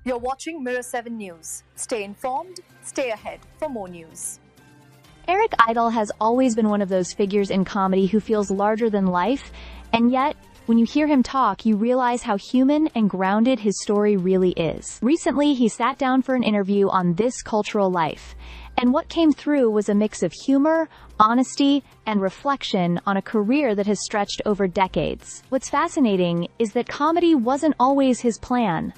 You're watching Mirror 7 News. Stay informed, stay ahead for more news. Eric Idle has always been one of those figures in comedy who feels larger than life, and yet, when you hear him talk, you realize how human and grounded his story really is. Recently, he sat down for an interview on This Cultural Life, and what came through was a mix of humor, honesty, and reflection on a career that has stretched over decades. What's fascinating is that comedy wasn't always his plan.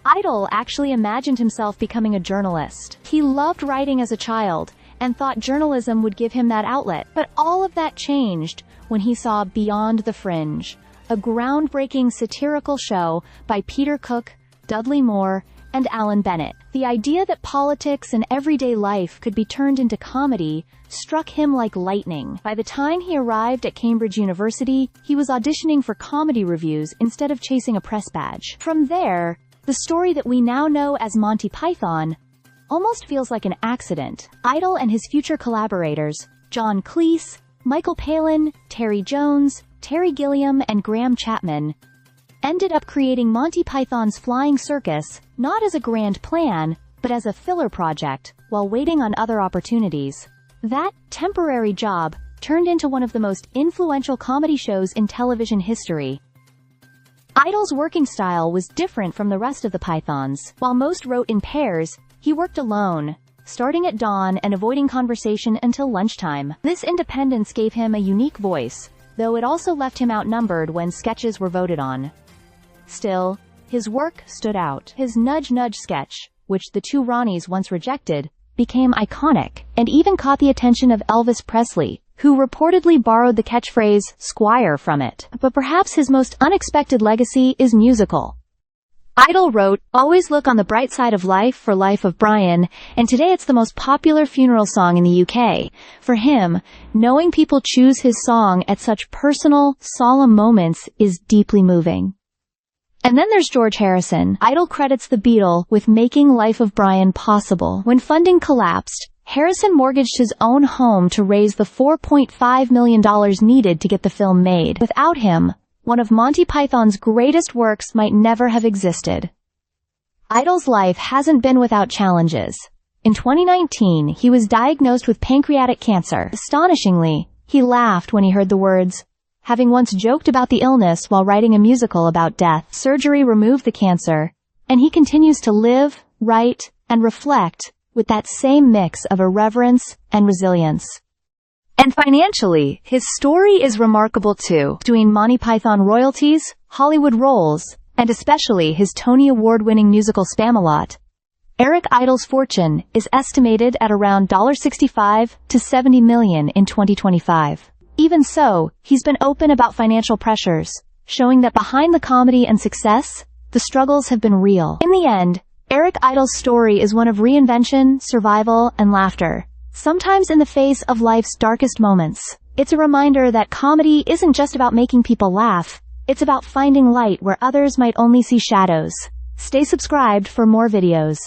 Idle actually imagined himself becoming a journalist. He loved writing as a child and thought journalism would give him that outlet. But all of that changed when he saw Beyond the Fringe, a groundbreaking satirical show by Peter Cook, Dudley Moore, and Alan Bennett. The idea that politics and everyday life could be turned into comedy struck him like lightning. By the time he arrived at Cambridge University, he was auditioning for comedy reviews instead of chasing a press badge. From there, the story that we now know as Monty Python almost feels like an accident. Idle and his future collaborators, John Cleese, Michael Palin, Terry Jones, Terry Gilliam, and Graham Chapman, ended up creating Monty Python's Flying Circus not as a grand plan, but as a filler project, while waiting on other opportunities. That temporary job turned into one of the most influential comedy shows in television history. Idle's working style was different from the rest of the Pythons. While most wrote in pairs, he worked alone, starting at dawn and avoiding conversation until lunchtime. This independence gave him a unique voice, though it also left him outnumbered when sketches were voted on. Still, his work stood out. His Nudge Nudge sketch, which the two Ronnies once rejected, became iconic, and even caught the attention of Elvis Presley, who reportedly borrowed the catchphrase "Squire" from it. But perhaps his most unexpected legacy is musical. Idle wrote, "Always look on the bright side of life" for Life of Brian, and today it's the most popular funeral song in the UK. For him, knowing people choose his song at such personal, solemn moments is deeply moving. And then there's George Harrison. Idle credits the Beatle with making Life of Brian possible. When funding collapsed, Harrison mortgaged his own home to raise the $4.5 million needed to get the film made. Without him, one of Monty Python's greatest works might never have existed. Idle's life hasn't been without challenges. In 2019, he was diagnosed with pancreatic cancer. Astonishingly, he laughed when he heard the words, having once joked about the illness while writing a musical about death. Surgery removed the cancer, and he continues to live, write, and reflect with that same mix of irreverence and resilience. And financially, his story is remarkable too. Between Monty Python royalties, Hollywood roles, and especially his Tony Award-winning musical Spamalot, Eric Idle's fortune is estimated at around $65 to $70 million in 2025. Even so, he's been open about financial pressures, showing that behind the comedy and success, the struggles have been real. In the end, Eric Idle's story is one of reinvention, survival, and laughter, sometimes in the face of life's darkest moments. It's a reminder that comedy isn't just about making people laugh, it's about finding light where others might only see shadows. Stay subscribed for more videos.